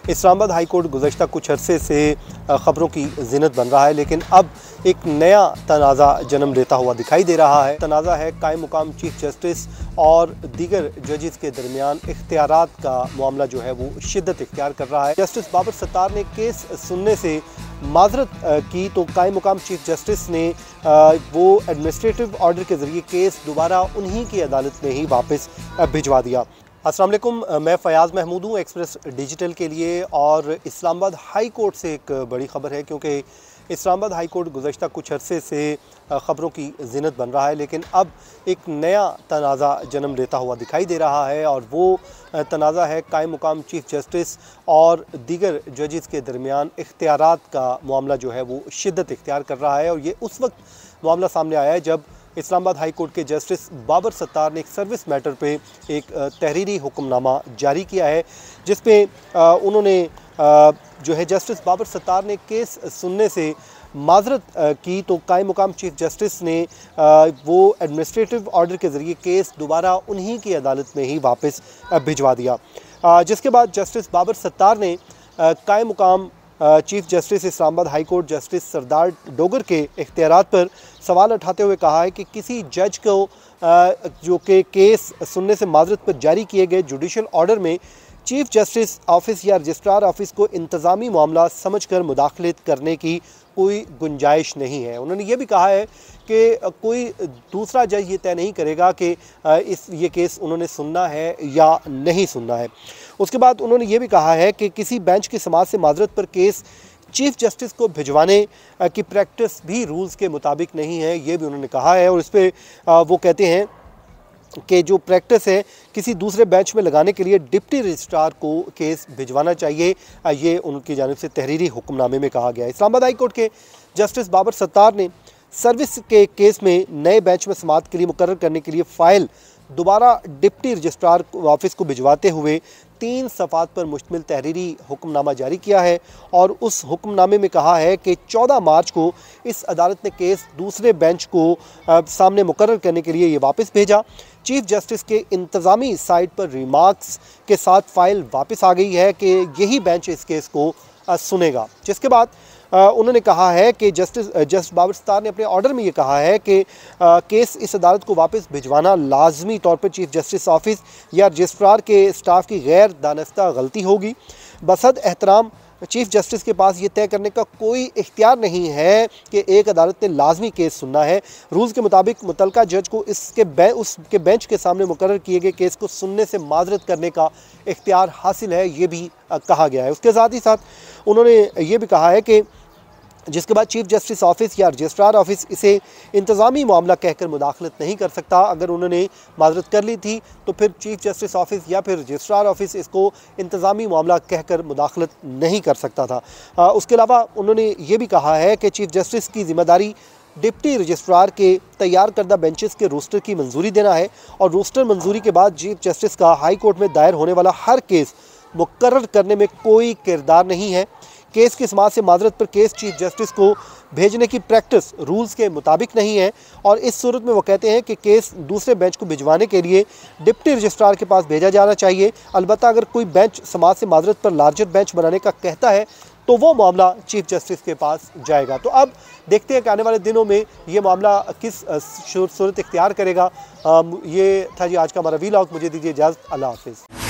Islamabad high court गुज़श्ता कुछ अरसे से ख़बरों की ज़ीनत बन रहा है, लेकिन अब एक नया तनाज़ा जन्म लेता हुआ दिखाई दे रहा है। तनाज़ा है कायम मुकाम चीफ जस्टिस और दीगर जजेस के दरमियान इख्तियारात का मामला जो है वो शिद्दत इख्तियार कर रहा है। जस्टिस बाबर सत्तार ने केस सुनने से माजरत की तो कायम मुकाम चीफ जस्टिस ने वो एडमिनिस्ट्रेटिव ऑर्डर के ज़रिए केस दोबारा उन्हीं की अदालत में ही वापस भिजवा दिया। अस्सलाम वालेकुम, मैं फ़याज़ महमूद हूँ एक्सप्रेस डिजिटल के लिए। और इस्लामाबाद हाई कोर्ट से एक बड़ी ख़बर है, क्योंकि इस्लामाबाद हाई कोर्ट गुज़श्ता कुछ अरसे से ख़बरों की ज़ीनत बन रहा है, लेकिन अब एक नया तनाज़ा जन्म लेता हुआ दिखाई दे रहा है। और वो तनाज़ा है कायम मुकाम चीफ जस्टिस और दीगर जजेस के दरमियान इख्तियारात का मामला जो है वो शिद्दत इख्तियार कर रहा है। और ये उस वक्त मामला सामने आया है जब इस्लामाबाद हाई कोर्ट के जस्टिस बाबर सत्तार ने एक सर्विस मैटर पे एक तहरीरी हुक्मनामा जारी किया है, जिसमें उन्होंने जो है जस्टिस बाबर सत्तार ने केस सुनने से माजरत की तो कायम मुकाम चीफ जस्टिस ने वो एडमिनिस्ट्रेटिव ऑर्डर के ज़रिए केस दोबारा उन्हीं की अदालत में ही वापस भिजवा दिया। जिसके बाद जस्टिस बाबर सत्तार ने कायम मुकाम chief justice Islamabad high court justice Sardar Dogar के इख्तियारात पर सवाल उठाते हुए कहा है कि किसी जज को जो कि केस सुनने से माजरत पर जारी किए गए जुडिशल ऑर्डर में चीफ जस्टिस ऑफिस या रजिस्ट्रार ऑफिस को इंतज़ामी मामला समझकर मुदाखलत करने की कोई गुंजाइश नहीं है। उन्होंने ये भी कहा है कि कोई दूसरा जज ये तय नहीं करेगा कि ये केस उन्होंने सुनना है या नहीं सुनना है। उसके बाद उन्होंने ये भी कहा है कि किसी बेंच की समाअत से माजरत पर केस चीफ जस्टिस को भिजवाने की प्रैक्टिस भी रूल्स के मुताबिक नहीं है, ये भी उन्होंने कहा है। और इस पर वो कहते हैं कि जो प्रैक्टिस है किसी दूसरे बेंच में लगाने के लिए डिप्टी रजिस्ट्रार को केस भिजवाना चाहिए, ये उनकी जानिब से तहरीरी हुक्मनामे में कहा गया है। इस्लामाबाद हाई कोर्ट के जस्टिस बाबर सत्तार ने सर्विस के केस में नए बेंच में समाअत के लिए मुकर्रर करने के लिए फ़ाइल दोबारा डिप्टी रजिस्ट्रार ऑफिस को भिजवाते हुए 3 सफ़ात पर मुश्तमिल तहरीरी हुक्मनामा जारी किया है। और उस हुक्मनामे में कहा है कि 14 मार्च को इस अदालत ने केस दूसरे बेंच को सामने मुकर्रर करने के लिए ये वापस भेजा। चीफ जस्टिस के इंतज़ामी साइट पर रिमार्क्स के साथ फ़ाइल वापस आ गई है कि यही बेंच इस केस को सुनेगा। जिसके बाद उन्होंने कहा है कि जस्टिस बाबर सत्तार ने अपने ऑर्डर में ये कहा है कि केस इस अदालत को वापस भिजवाना लाजमी तौर पर चीफ जस्टिस ऑफिस या रजिस्ट्रार के स्टाफ की गैर दानिस्ता गलती होगी। बसद एहतराम चीफ जस्टिस के पास ये तय करने का कोई इख्तियार नहीं है कि एक अदालत ने लाजमी केस सुनना है। रूल्स के मुताबिक मुतलका जज को उसके बेंच के सामने मुकर्रर किए गए केस को सुनने से माजरत करने का इख्तियार हासिल है, ये भी कहा गया है। उसके साथ ही साथ उन्होंने ये भी कहा है कि जिसके बाद चीफ जस्टिस ऑफिस या रजिस्ट्रार ऑफिस इसे इंतज़ामी मामला कहकर मुदाखलत नहीं कर सकता। अगर उन्होंने माजरत कर ली थी तो फिर चीफ जस्टिस ऑफिस या फिर रजिस्ट्रार ऑफिस इसको इंतज़ामी मामला कहकर मुदाखलत नहीं कर सकता था। उसके अलावा उन्होंने ये भी कहा है कि चीफ जस्टिस की ज़िम्मेदारी डिप्टी रजिस्ट्रार के तैयार करदा बेंचेस के रोस्टर की मंजूरी देना है। और रोस्टर मंजूरी के बाद चीफ जस्टिस का हाई कोर्ट में दायर होने वाला हर केस मुकर्रर करने में कोई किरदार नहीं है। केस की समाअत से माजरत पर केस चीफ जस्टिस को भेजने की प्रैक्टिस रूल्स के मुताबिक नहीं है। और इस सूरत में वो कहते हैं कि केस दूसरे बेंच को भिजवाने के लिए डिप्टी रजिस्ट्रार के पास भेजा जाना चाहिए। अलबत्ता अगर कोई बेंच समाअत से माजरत पर लार्जर बेंच बनाने का कहता है तो वो मामला चीफ जस्टिस के पास जाएगा। तो अब देखते हैं कि आने वाले दिनों में ये मामला किस सूरत इख्तियार करेगा। ये था जी आज का हमारा वीलॉग। मुझे दीजिए इजाज़त। अल्लाह हाफिज़।